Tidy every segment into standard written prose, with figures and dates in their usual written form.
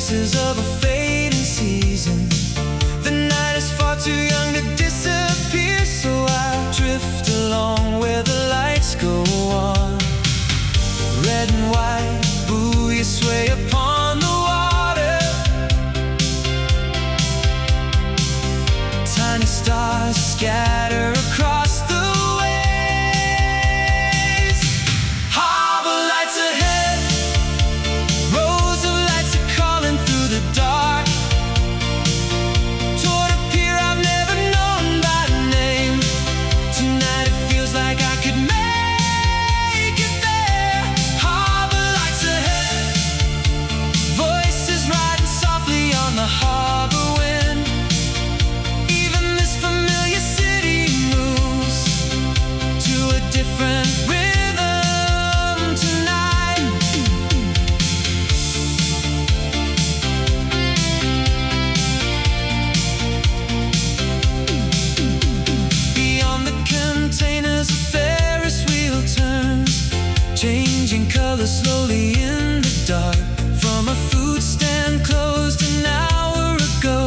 traces of a fading season. The night is far too young to disappear, so I drift along where the lights go on. Red and white, buoy sway upon the water. Tiny stars scatter across the waves. Harbor lights ahead, rows of lights are calling through the dark. Toward a pier I've never known by name. Tonight it feels like I could make it there. Harbor lights ahead, voices riding softly on the harbor wind. Even this familiar city moves to a different rhythm tonight. Beyond the containers, a Ferris wheel turns, changing color slowly in the dark. From a food stand closed an hour ago,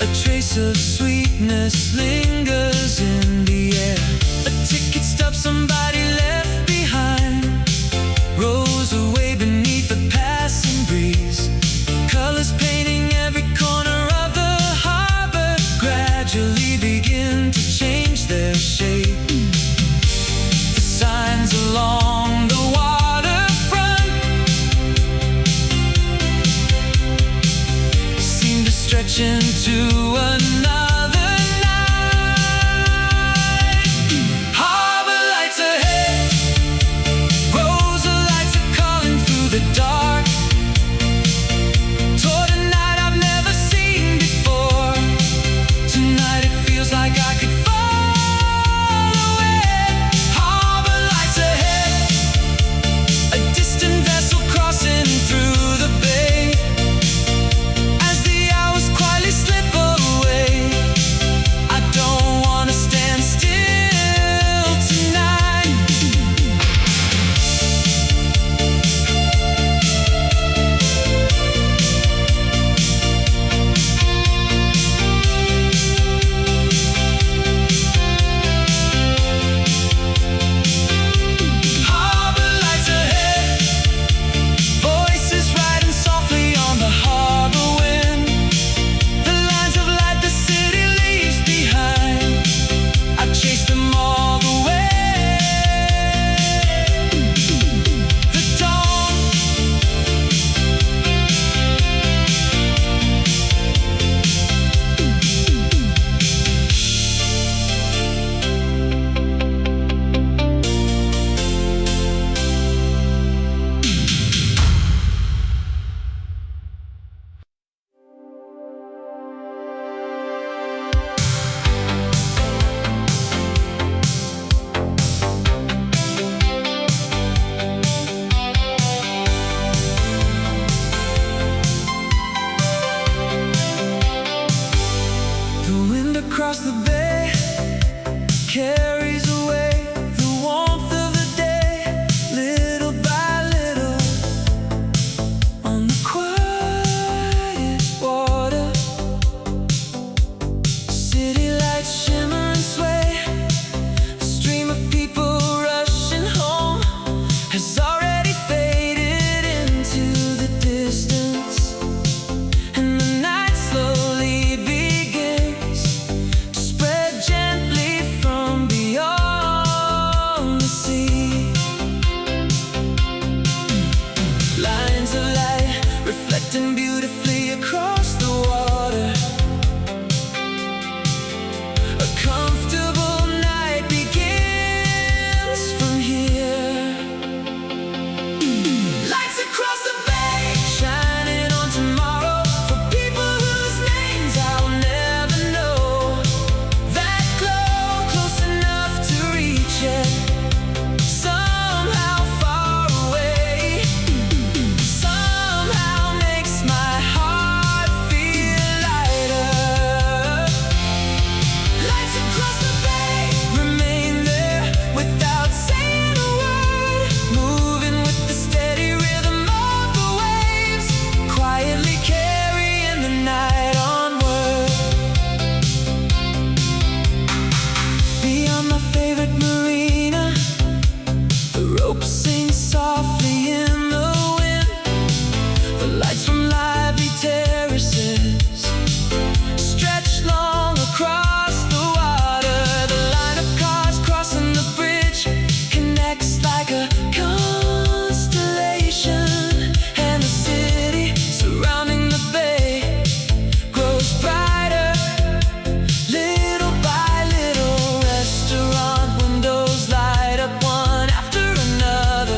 a trace of sweetness lingers in the air. A ticket stub somebody left behind rolls away beneath the passing breeze. Colors painting every corner of the harbor gradually begin to change their shape. The signs along the waterfront ropes sing softly in the wind. The lights from lively terraces stretch long across the water. The line of cars crossing the bridge connects like a constellation, and the city surrounding the bay grows brighter, little by little. Restaurant windows light up one after another.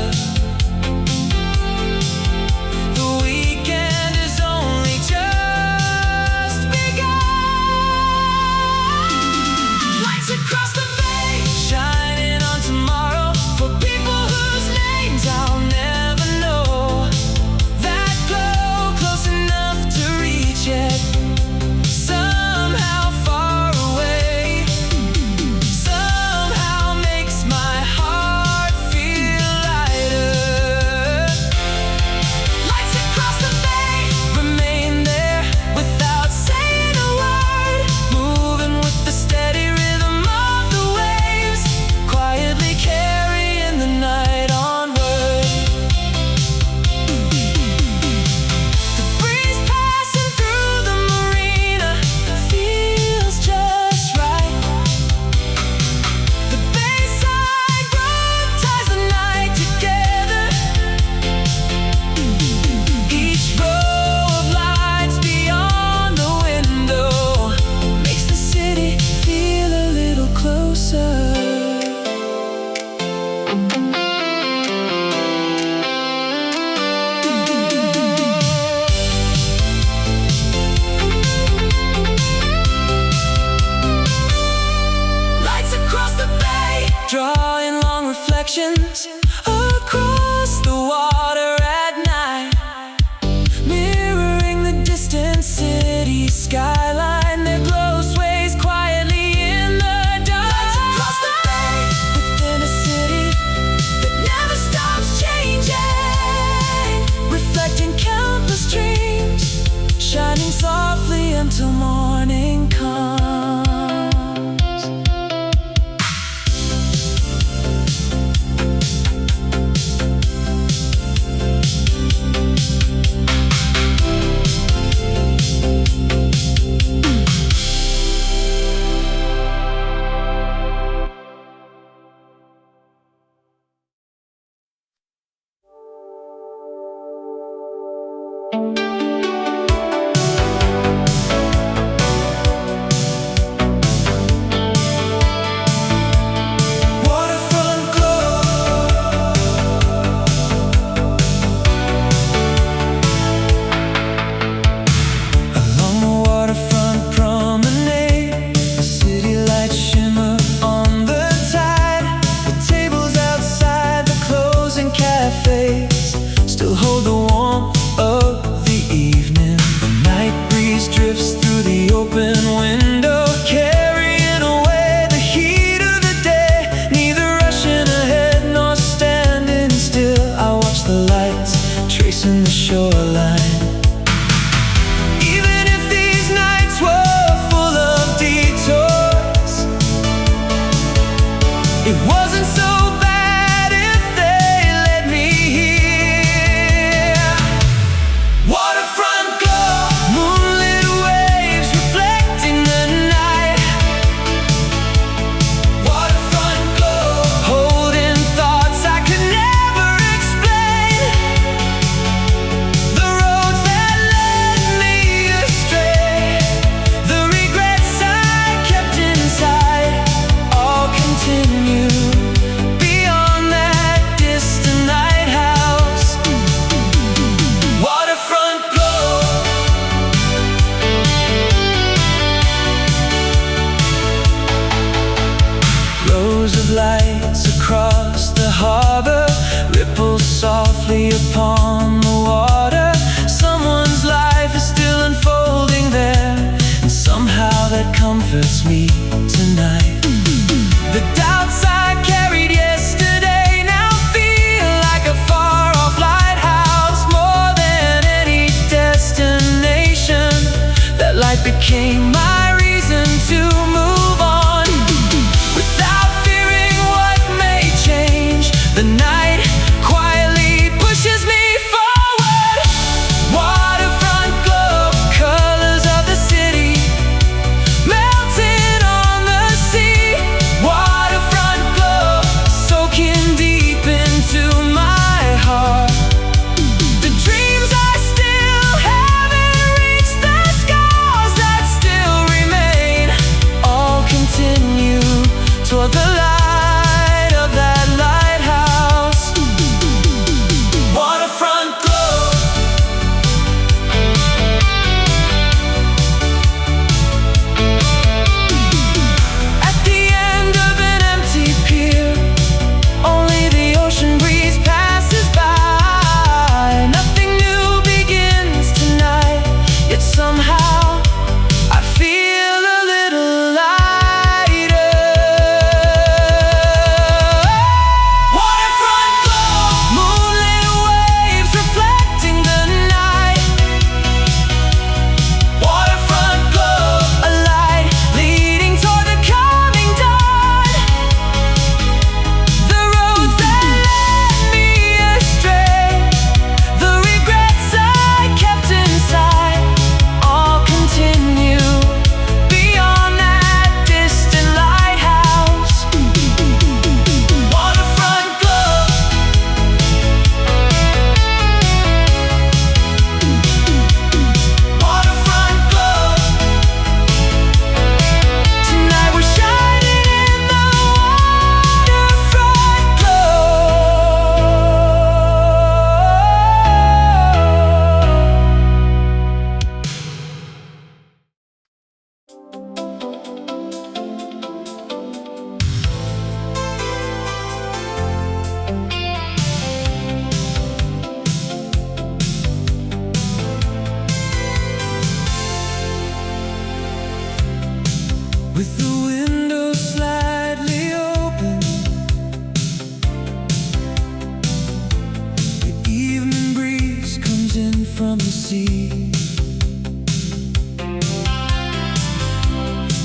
beyond the sea.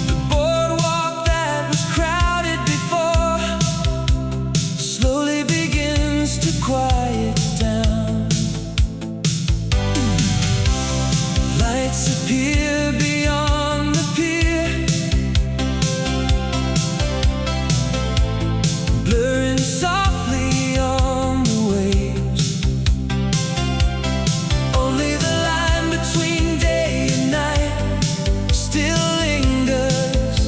The boardwalk that was crowded before slowly begins to quiet down. Lights appear beyond the pier, blurring softly on the waves. Only the line between day and night still lingers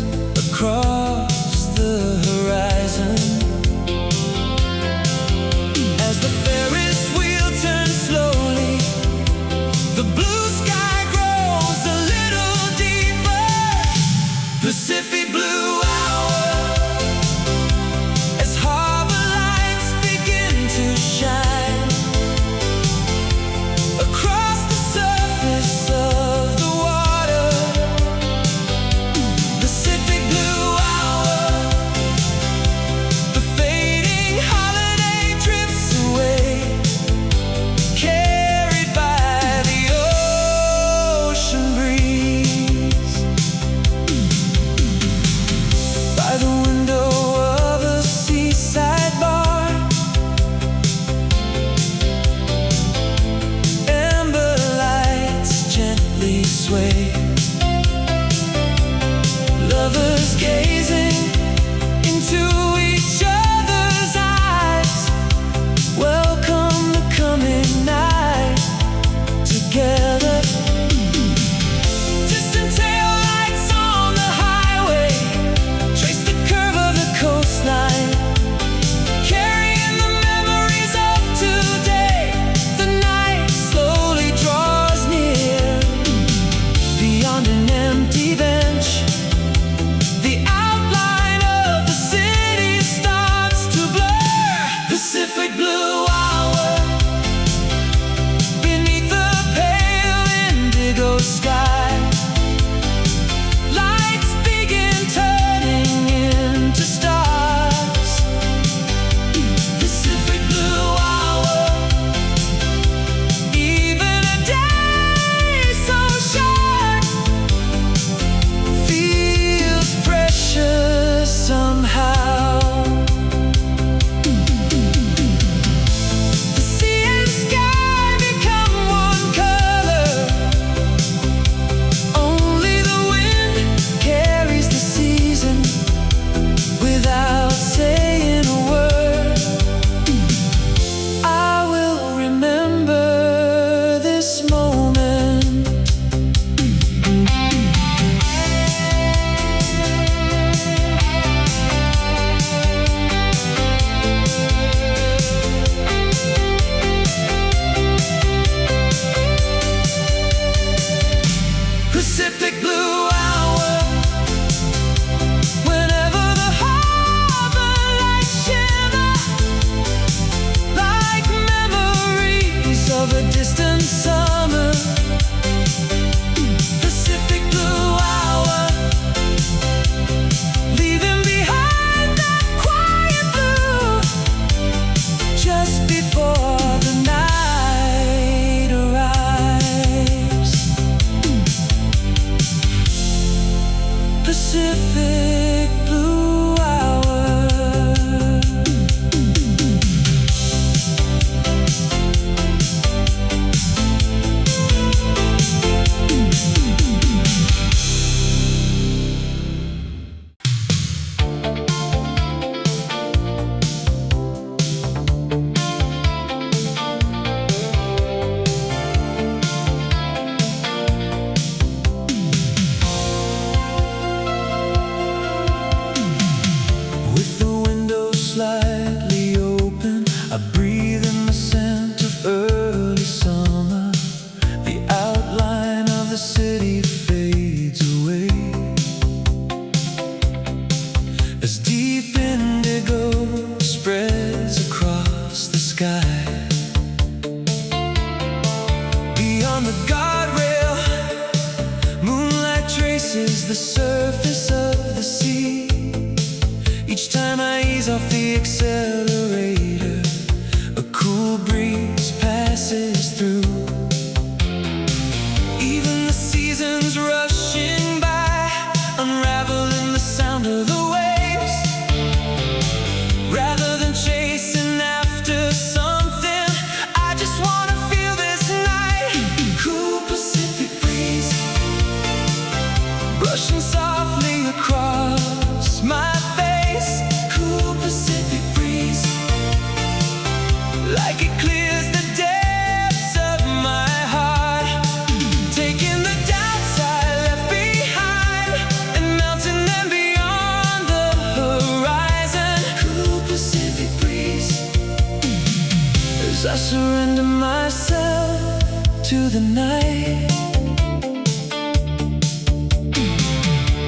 across the horizon. As the Ferris wheel turns slowly, the blue sky grows a little deeper. Pacific blue hour, as harbor lights begin to shine across the surface of the water. Pacific blue hour, the fading holiday drifts away, carried by the ocean breeze. By the window of a seaside bar, amber lights gently sway. Lovers gazing into each other's eyes, welcome the coming night together. Distant taillights on the highway trace the curve of the coastline, carrying the memories of today. The night slowly draws near. Beyond an empty bench, the outline of the city starts to blur. Pacific blue hour, beneath the pale indigo sky, lights begin turning into stars. Pacific blue hour, even a day so short feels precious somehow. The sea and sky become one color. Only the wind carries the season without saying a word. I will remember this moment. Pacific blue hour, whenever the harbor lights shimmer like memories of a distant summer. Pacific blue hour, leaving behind that quiet blue just before the night arrives. Pacific blue hour. With the window slightly open, I breathe in the scent of early summer. The outline of the city fades away as deep indigo spreads across the sky. Beyond the guardrail, moonlight traces the surface of the sea. Each time I ease off the accelerator, a cool breeze passes through. like it clears the depths of my heart, taking the doubts I left behind and melting them beyond the horizon. Cool Pacific breeze as I surrender myself to the night.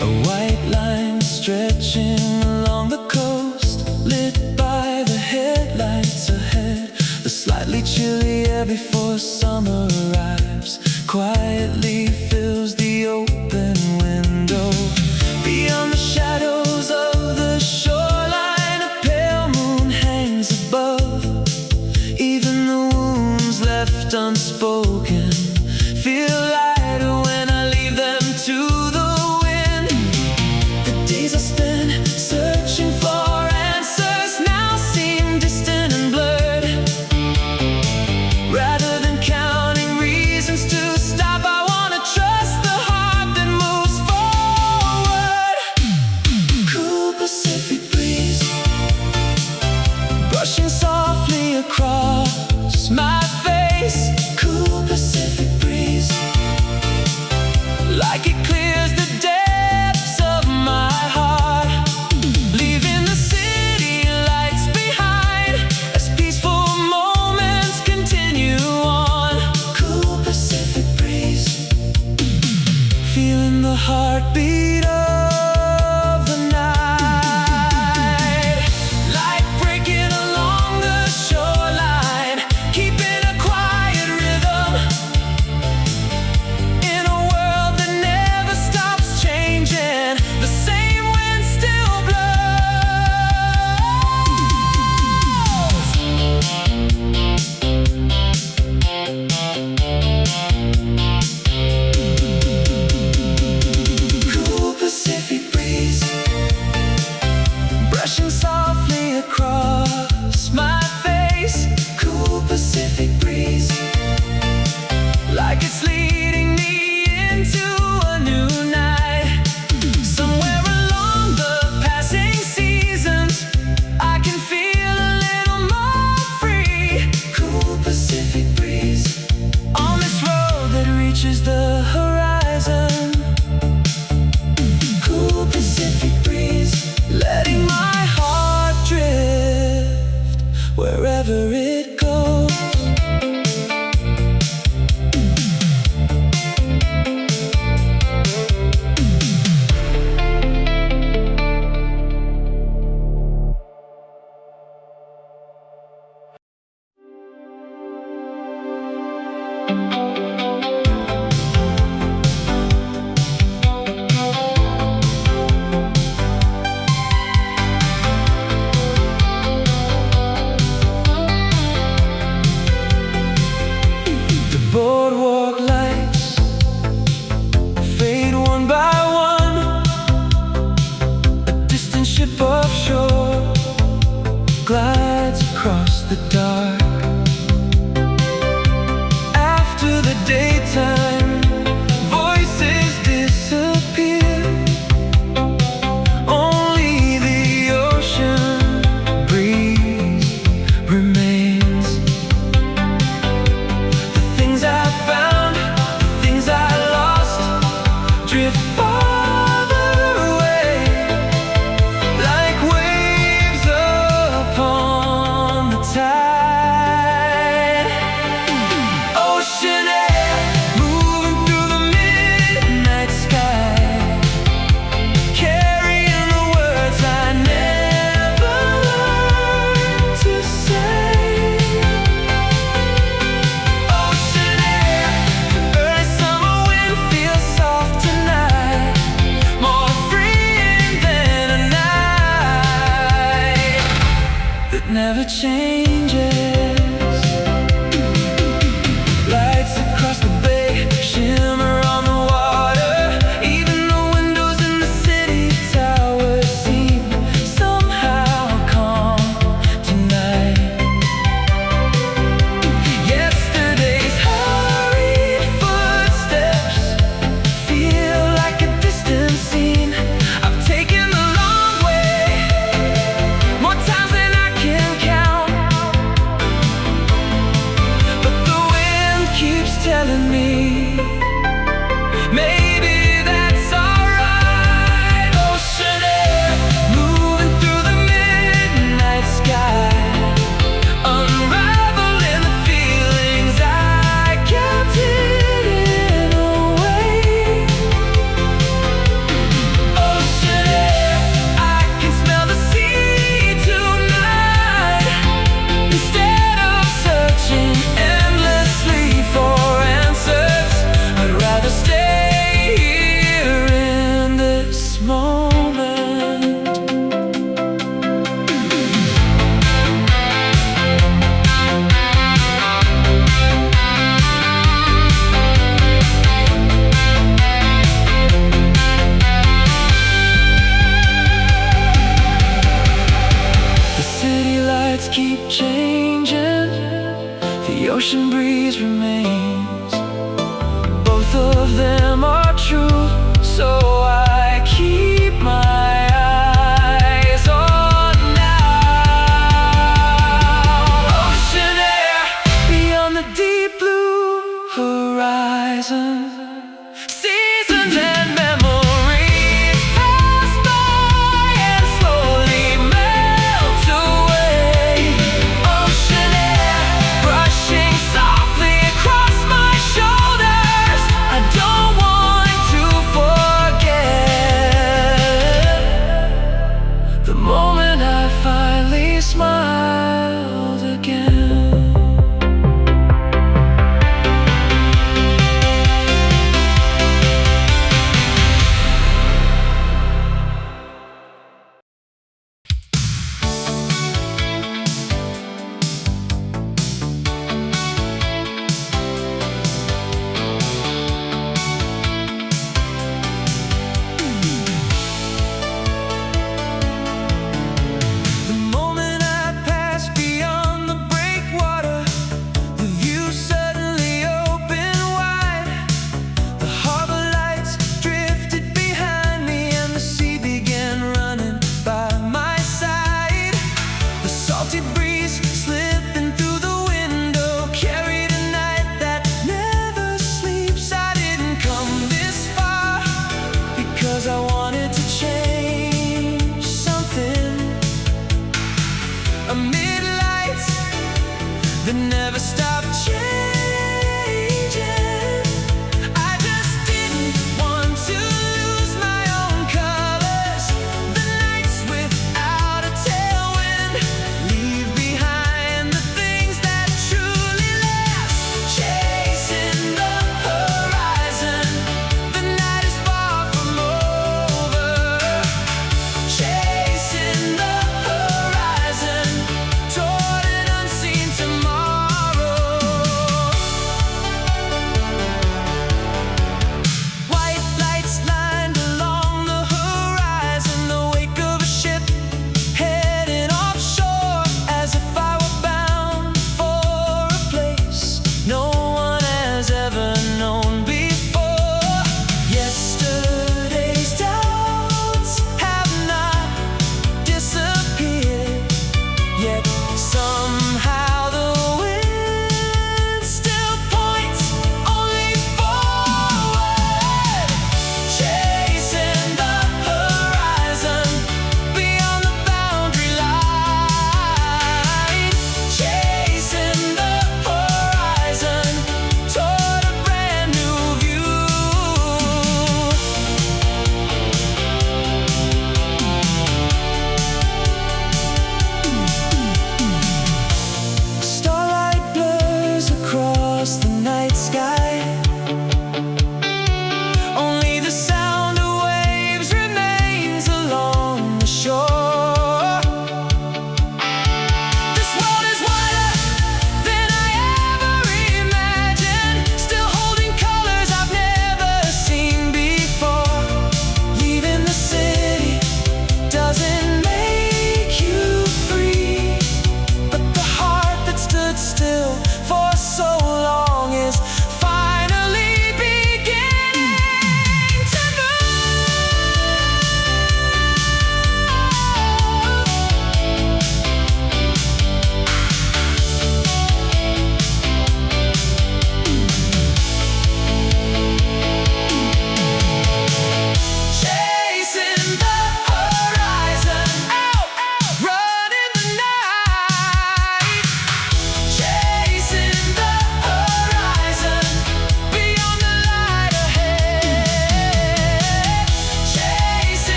A white line stretching along the coast, lit by the headlights ahead. The slightly chilly air before summer arrives quietly fills the open window. Beyond the shadows of the shoreline, a pale moon hangs above. Even the wounds left unspoken feel lighter when I leave them to the wind. The days I spent searching for answers now seem distant and blurred. Rather than counting reasons to stop, I wanna trust the heart that moves forward. Cool Pacific breeze brushing softly across my face. Cool Pacific breeze, like it clears the depths of my heart, leaving the city lights behind as peaceful moments continue on. Cool Pacific breeze, feeling the heartbeat of the night, light breaking along the shoreline, keeping a quiet rhythm in a world that never stops changing. The same wind still blows. Cool Pacific breeze brushing softly across my face. Cool Pacific breeze, like it's leading me into a new night. Somewhere along the passing seasons, I can feel a little more free. Cool Pacific breeze on this road that reaches the horizon. Cool Pacific breeze, letting my heart drift wherever it goes. The boardwalk lights fade one by one. A distant ship offshore glides across the dark. After the daytime, voices disappear. Only the ocean breeze remains. The things I found, the things I lost, drift farther away, like waves upon the tide. Ocean air moving through the midnight sky, carrying the words I never learned to say. Ocean air, the early summer wind feels soft tonight, more freeing than a night that never changes. Lights across the bay shimmer on the water. Even the windows in the city towers seem somehow calm tonight. Yesterday's hurried footsteps feel like a distant scene. I've taken the long way, more times than I can count. the ocean breeze remains. Both of them are true, so I keep my eyes on now. Ocean air beyond the deep blue horizon. Seasons and memories pass by and slowly melt away. Ocean air brushing softly across my shoulders. I don't want to forget the moment I finally smiled again. The moment I passed beyond the breakwater, the view suddenly opened wide. The harbor lights drifted behind me, and the sea began running by my side. The salty breeze slipping through the window carried a night that never sleeps. I didn't come this far because I wanted to change something. Amid lights that never stop changing, I just didn't want to lose my own colors. The nights without a tailwind leave behind the things that truly last. Chasing the horizon, the night is far from over. Chasing the horizon toward an unseen tomorrow.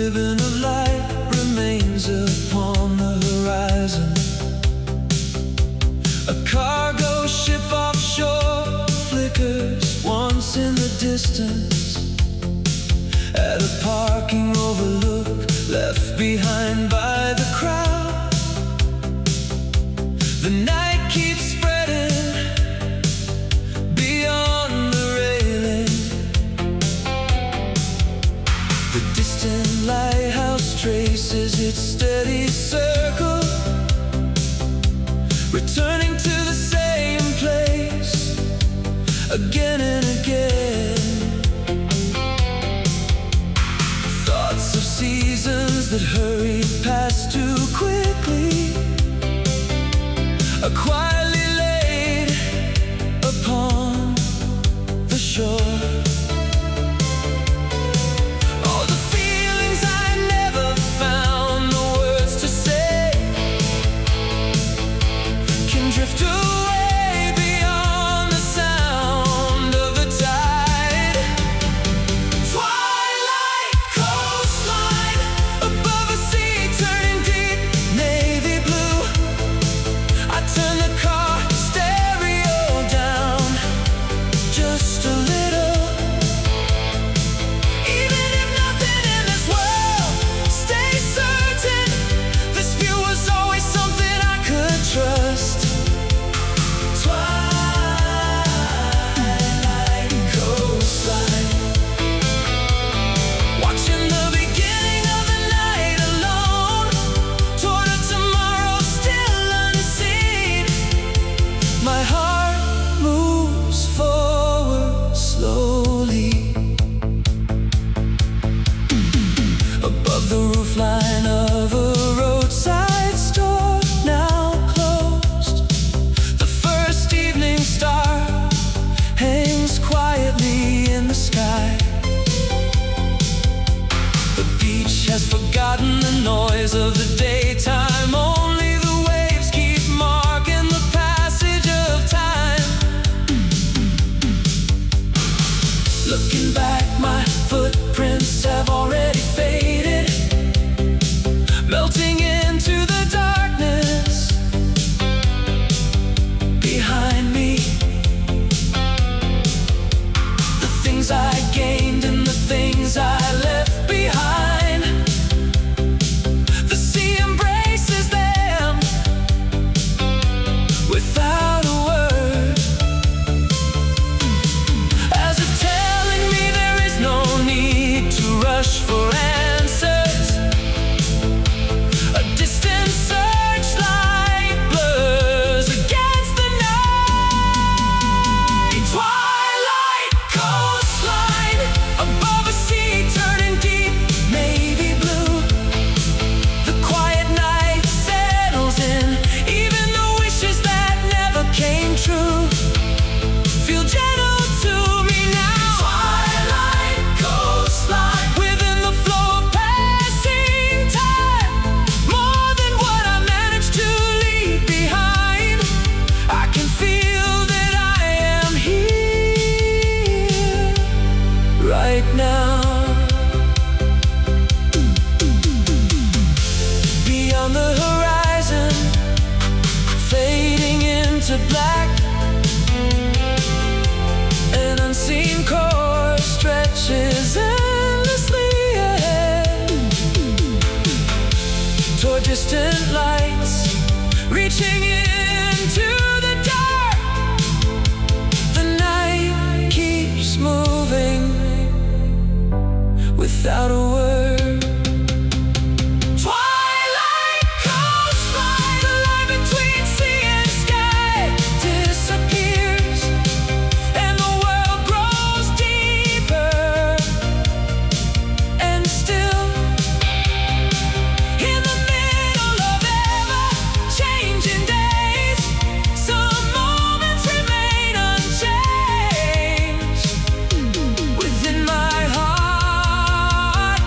ribbon of light remains upon the horizon. A cargo ship offshore flickers once in the distance at a parking overlook left behind by the crowd. The night keeps spreading beyond the railing. The distant lighthouse traces its steady circle, returning to the same place again and again. Thoughts of seasons that hurry past too quickly are quietly laid upon the shore. All the feelings I never found the words to say can drift away beyond the sound of the tide. Twilight coastline, above a sea turning deep navy blue. I turn the car stereo down just a little. Even if nothing in this world stays certain, this view was always something I could trust. Twilight coastline, watching the beginning of the night alone, toward a tomorrow still unseen. My heart moves forward slowly. Above the roofline of a roadside store now closed, the first evening star hangs quietly in the sky. The beach has forgotten the noise of the daytime. Only the waves keep marking the passage of time. Looking back, my footprints have already faded, melting into the darkness behind me. The things I gained and the things I left behind, the sea embraces them without a word, as if telling me there is no need to rush for answers. A distant searchlight blurs against the night. Twilight coastline, above a sea turning deep navy blue. The quiet night settles in, even the wishes that never came true feel gentle to me now. Twilight coastline, within the flow of passing time, more than what I managed to leave behind. I can feel that I am here right now. Beyond the horizon, fading into black, an unseen course stretches endlessly ahead, toward distant lights reaching into the dark. The night keeps moving without a word. Twilight coastline, the line between sea and sky disappears, and the world grows deeper and still. In the middle of ever-changing days, some moments remain unchanged. Within my heart,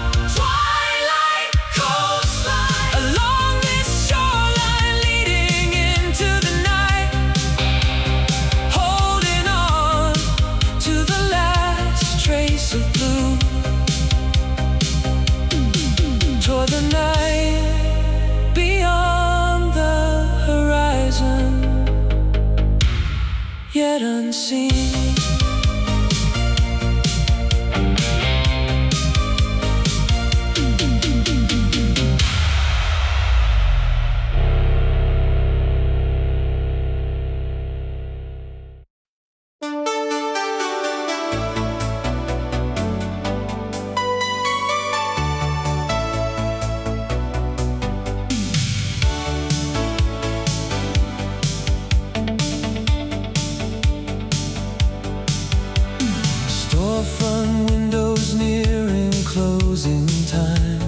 unseen. Storefront windows nearing closing time.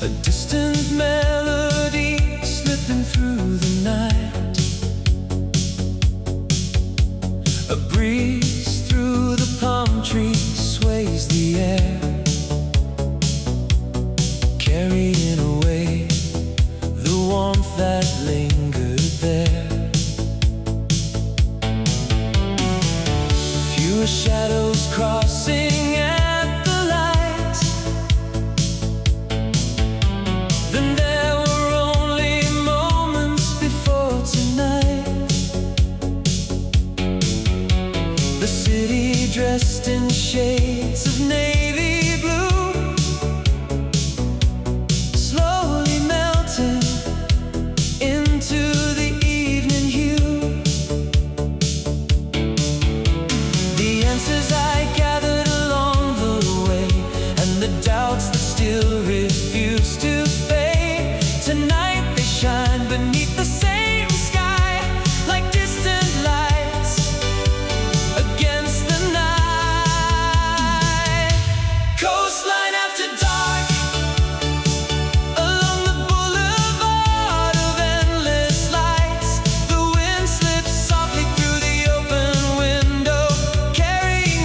A distant melody slipping through the night. A breeze through the palm trees sways the air, carrying away the warmth that lingered there. Shadows crossing at the light. Then there were only moments before tonight. The city dressed in shades of navy blue, slowly melting into the evening hue. Answers I gathered along the way, and the doubts that still refuse to fade. Tonight they shine beneath the same sky, like distant lights against the night. Coastline after dark, along the boulevard of endless lights. The wind slips softly through the open window,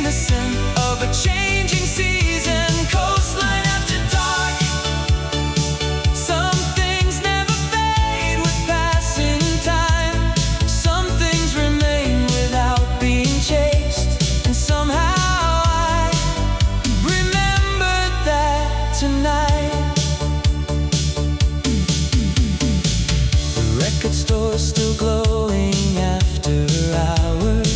the scent of a changing season. Coastline after dark. Some things never fade with passing time. Some things remain without being chased. And somehow I remembered that tonight. The record store still glowing after hours.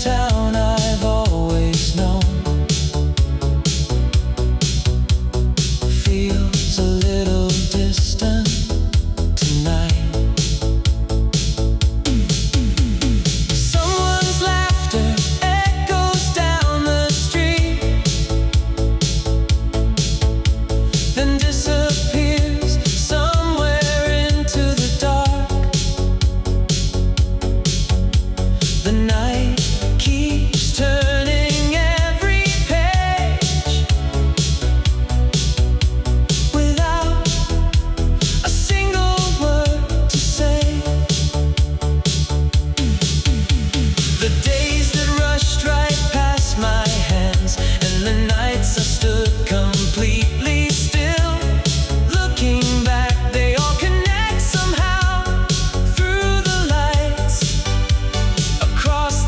Town I've always known feels a little distant tonight. Someone's laughter echoes down the street, then disappears somewhere into the dark. The night keeps turning every page without a single word to say. The days that rushed right past my hands, and the nights I stood completely still. Looking back, they all connect somehow through the lights across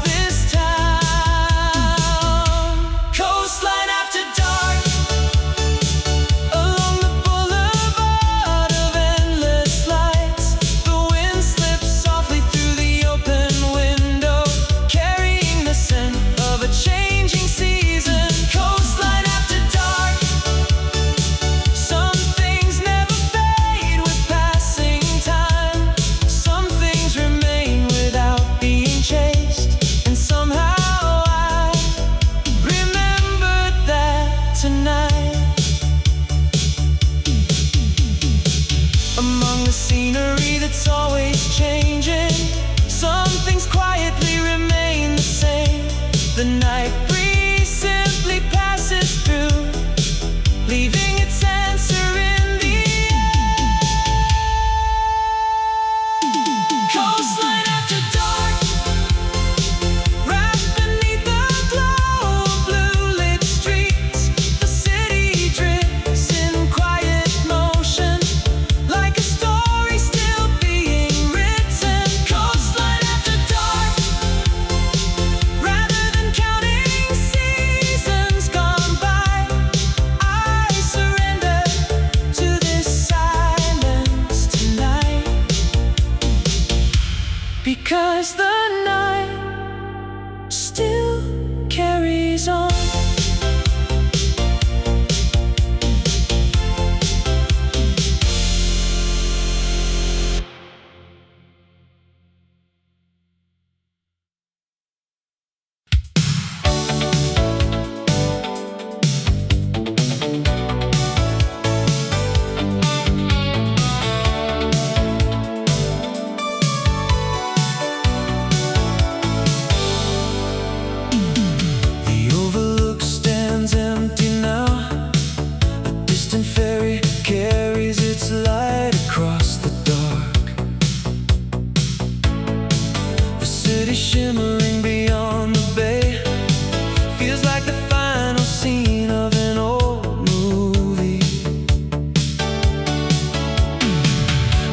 because the night still carries on. Shimmering beyond the bay, feels like the final scene of an old movie.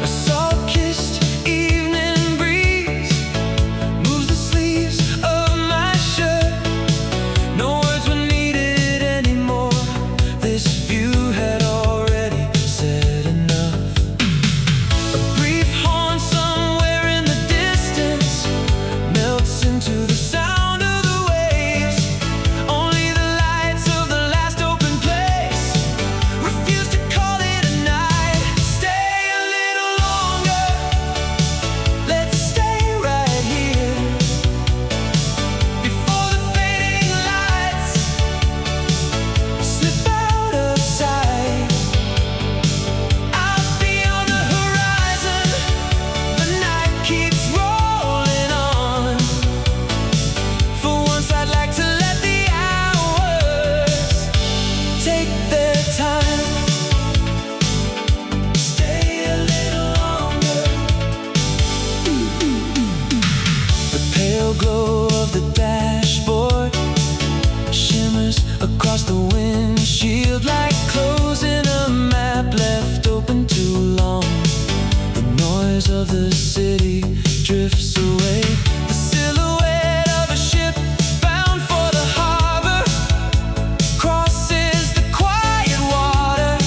A salt-kissed evening breeze moves the sleeves of my shirt. No words were needed anymore. This view had already said enough. A brief horn somewhere in the distance melts into the sound of the waves. Only the lights of the last open place refuse to call it a night. Stay a little longer, let's stay right here before the fading lights slip out of sight. Out beyond the horizon, the night keeps rolling on. For once I'd like to let the hours take their time. Stay a little longer. The pale glow of the dashboard shimmers across the windshield like closing a map left open too long. The noise of the city drifts away. The silhouette of a ship bound for the harbor crosses the quiet water.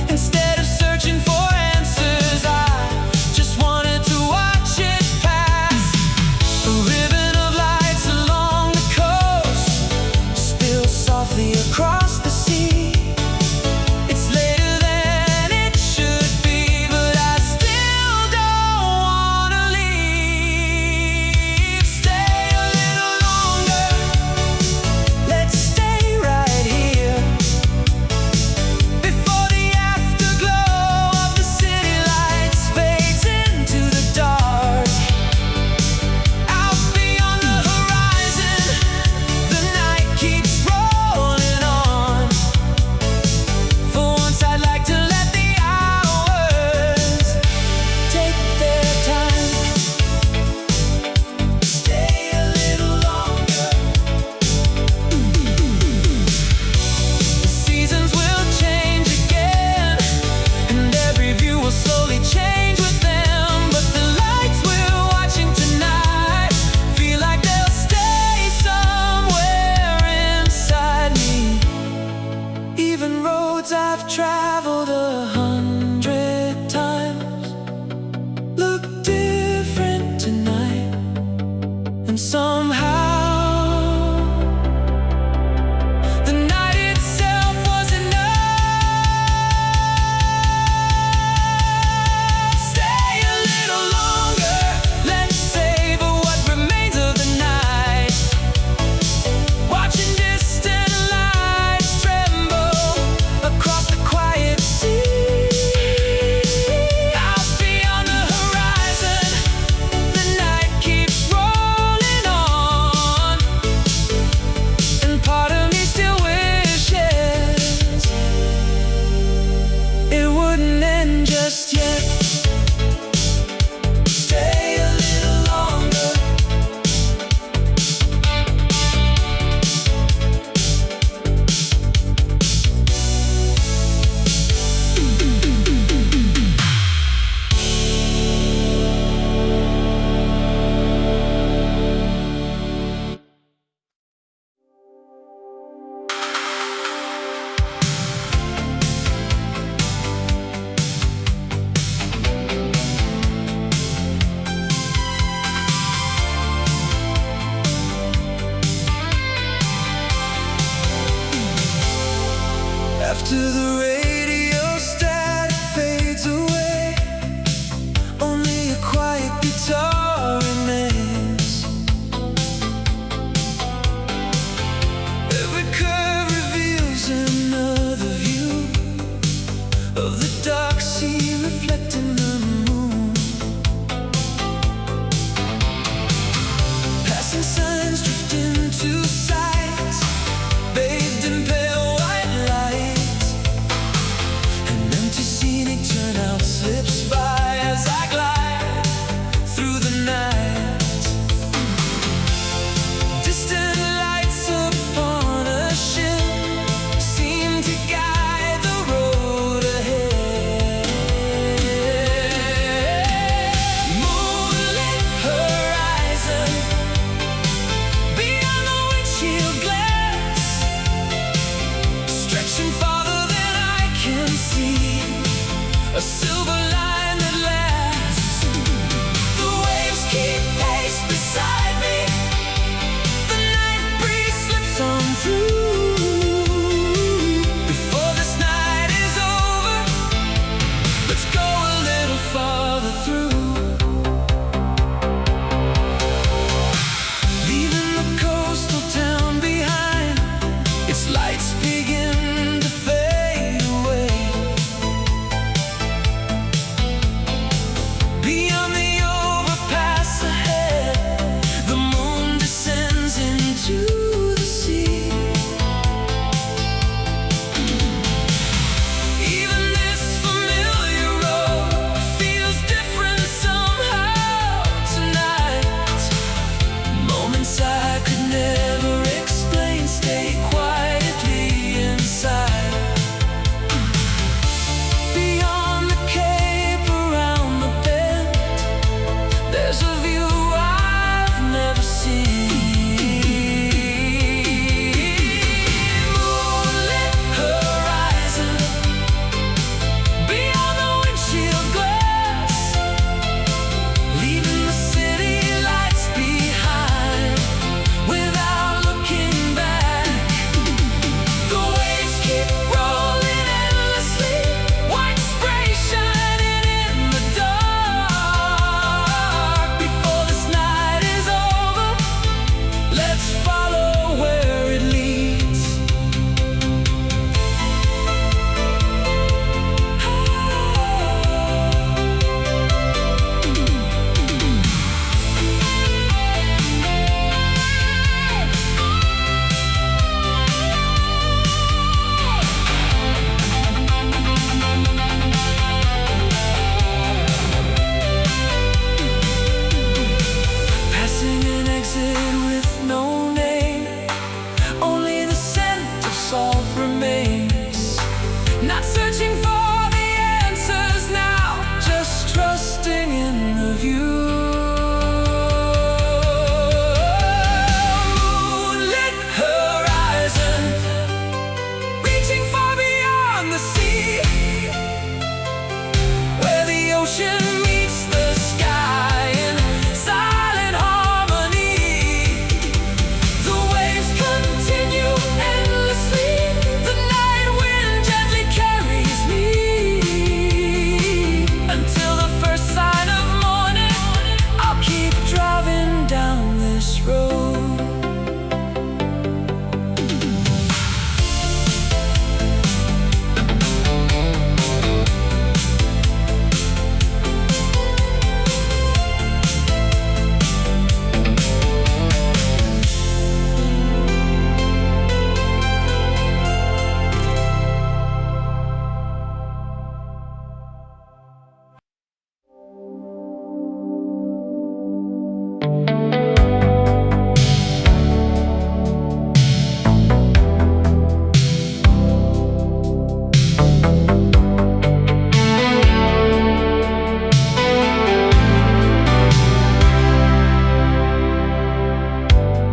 Instead of searching for answers, I just wanted to watch it pass. A ribbon of lights along the coast spills softly across the sea. It's later than it should be, but I still don't wanna leave. Stay a little longer, let's stay right here before the afterglow of the city lights fades into the dark. Out beyond the horizon, the night keeps rolling on. For once I'd like to let the hours take their time. Stay a little longer. The seasons will change again, and every view will slowly change with them. But the lights we're watching tonight feel like they'll stay somewhere inside me. Even roads I've traveled 100 times look different tonight. And somehow the night itself was enough. Stay a little longer, let's savor what remains of the night. Watching distant lights tremble across the quiet sea. Out beyond the horizon, the night keeps rolling on.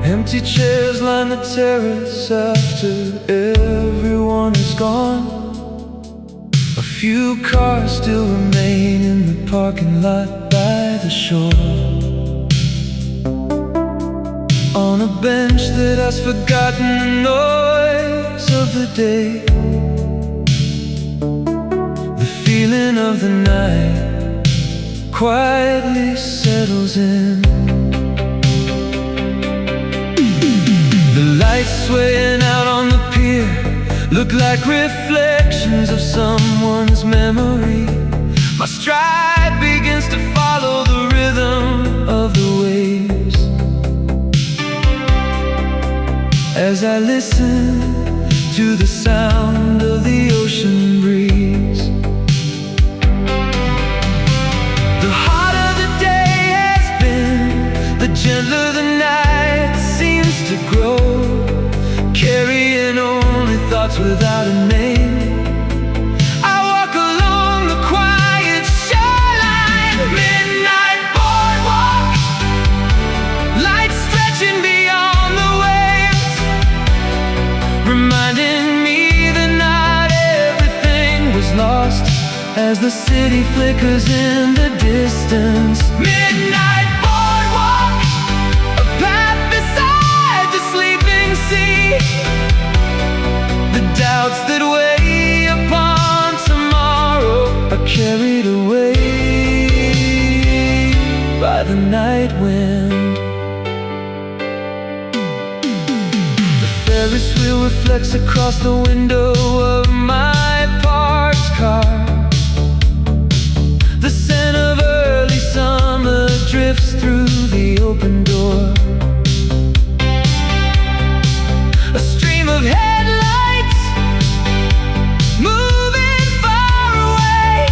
Empty chairs line the terrace after everyone is gone. A few cars still remain in the parking lot by the shore. On a bench that has forgotten the noise of the day, the feeling of the night quietly settles in. The lights swaying out on the pier look like reflections of someone's memory. My stride begins to follow the rhythm of the waves as I listen to the sound of the ocean breeze. The harder the day has been, the gentler the night seems to grow, carrying only thoughts without a name. I walk along the quiet shoreline, midnight boardwalk, lights stretching beyond the waves, reminding me that not everything was lost as the city flickers in the distance. Midnight boardwalk, a path beside the sleeping sea. The doubts that weigh upon tomorrow are carried away by the night wind. The Ferris wheel reflects across the window of my parked car. The scent of early summer drifts through the open door. A stream of headlights moving far away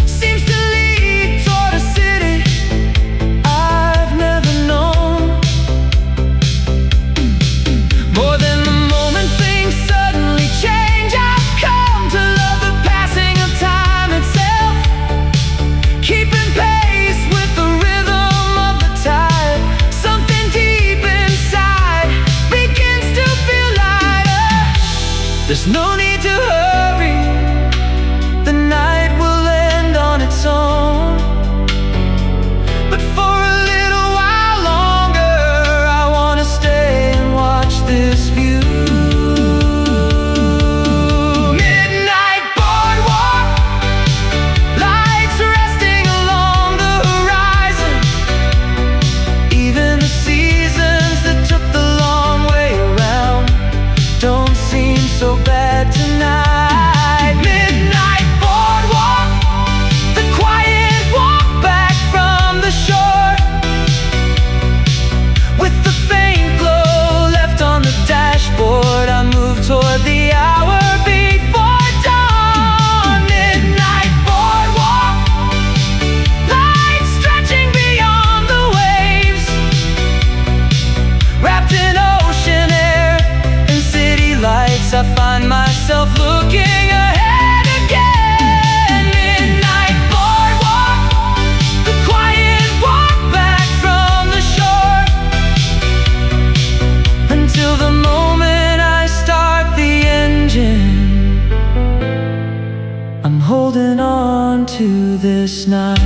seems to lead toward a city I've never known. More than the moment things suddenly change, I've come to love the passing of time itself, keeping pace with the rhythm of the tide. Something deep inside begins to feel lighter. There's no need to hurry, the night will end on its own. But for a little while longer, I wanna stay and watch this view. Midnight boardwalk, lights resting along the horizon. Even the seasons that took the long way around don't seem so bad tonight. Midnight boardwalk, the quiet walk back from the shore, with the faint glow left on the dashboard. I move toward the hour before dawn. Midnight boardwalk, lights stretching beyond the waves, wrapped in ocean air and city lights. I find myself looking ahead again. Midnight boardwalk, the quiet walk back from the shore, until the moment I start the engine. I'm holding on to this night.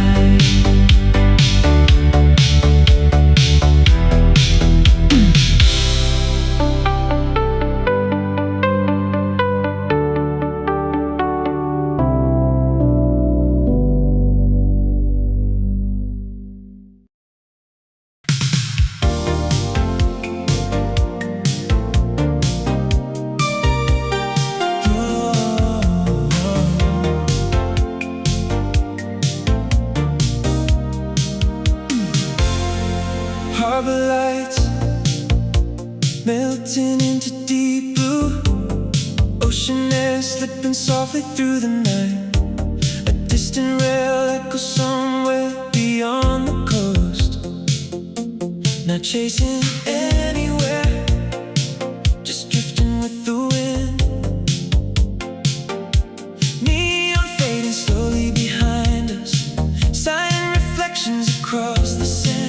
Harbor lights melting into deep blue, ocean air slipping softly through the night. A distant rail echoes somewhere beyond the coast, not chasing anywhere, just drifting with the wind. Neon fading slowly behind us, silent reflections across the sand.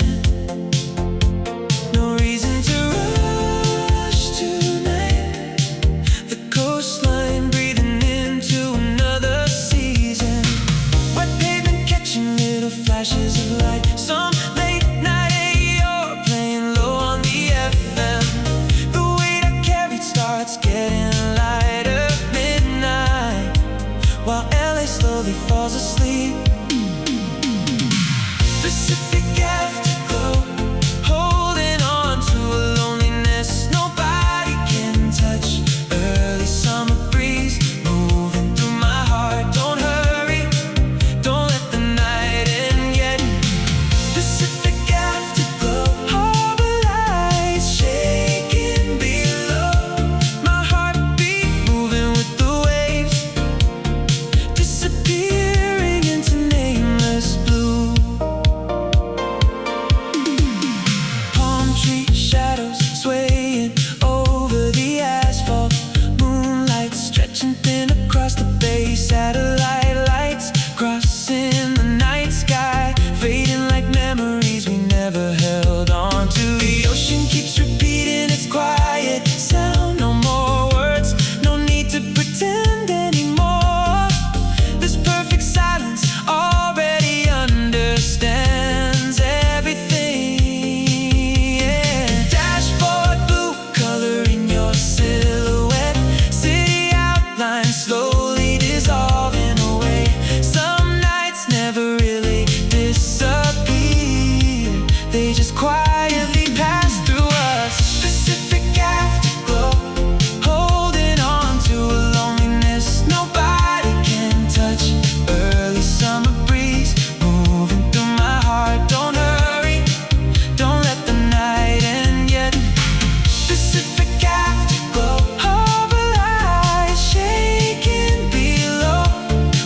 just quietly pass through us. Pacific afterglow, holding on to a loneliness nobody can touch. Early summer breeze moving through my heart. Don't hurry, don't let the night end yet. Pacific afterglow, harbor lights shaking below.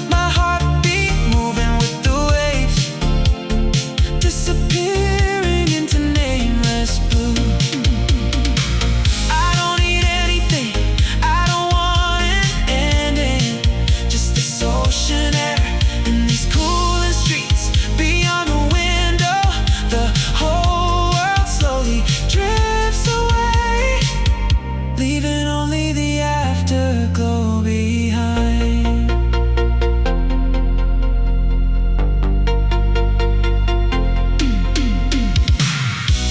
My heartbeat moving with the waves, disappearing into nameless blue. I don't need anything, I don't want an ending. Just this ocean air and these cooling streets. Beyond the window, the whole world slowly drifts away, leaving only the afterglow behind.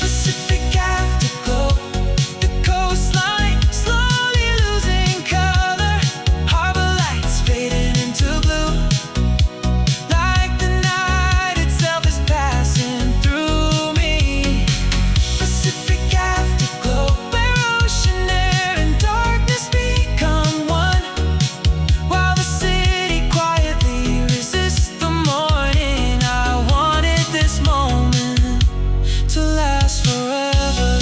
Pacific afterglow, the coastline slowly losing color. Harbor lights fading into blue, like the night itself is passing through me. Pacific afterglow, where ocean air and darkness become one, while the city quietly resists the morning. I wanted this moment to last forever.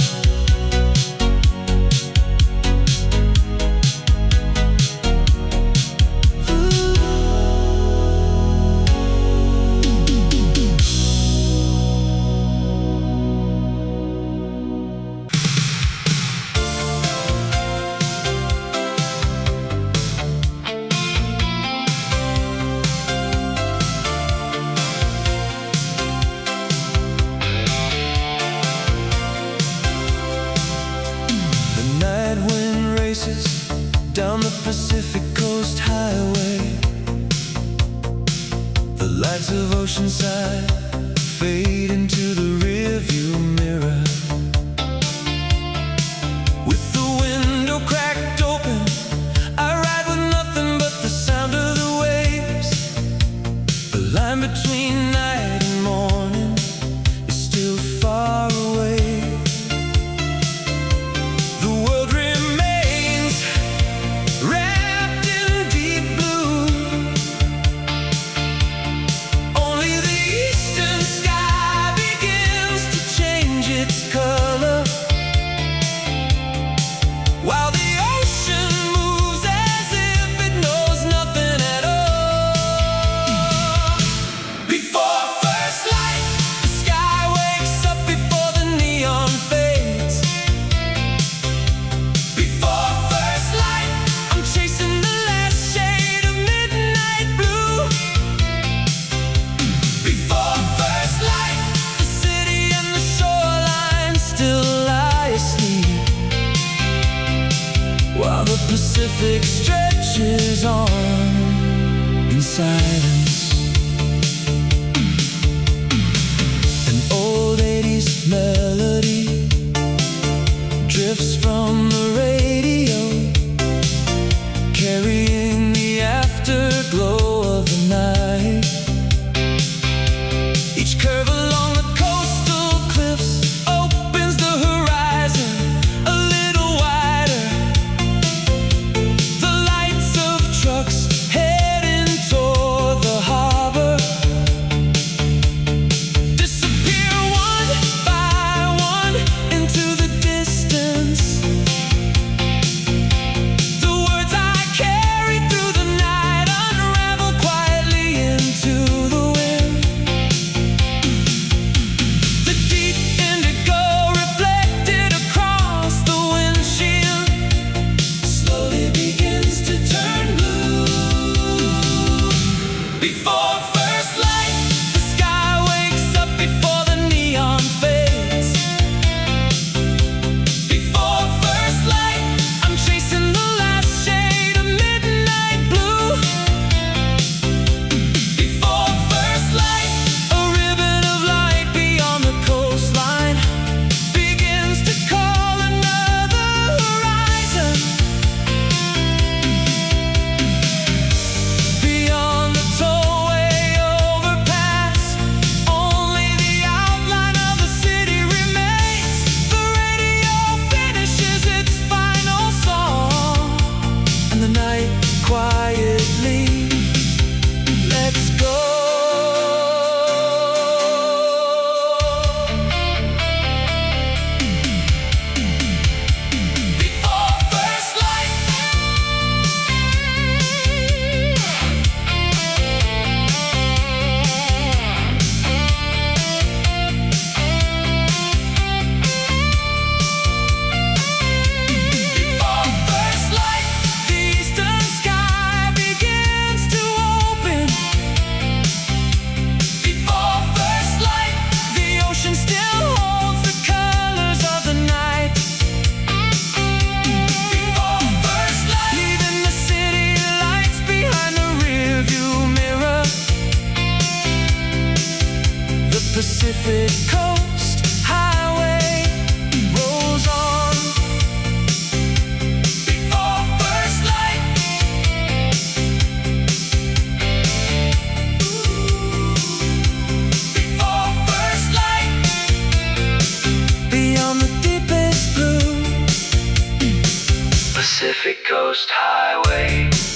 The night wind races down the Pacific Coast Highway. The lights of Oceanside fade into the rearview mirror. With the window cracked open, I ride with nothing but the sound of the waves. The line between night and morning is still far away. The world remains wrapped in deep blue. Only the eastern sky begins to change its color, while the ocean moves as if it knows nothing at all. Before first light, the sky wakes up before the neon fades. Before first light, I'm chasing the last shade of midnight blue. Before first light, the city and the shoreline still lie asleep, while the Pacific stretches on in silence. An old 80s melody drifts from the radio, carrying the afterglow of the night. Each curve along the coastal cliffs opens the horizon a little wider. The lights of trucks heading toward the Pacific Coast Highway.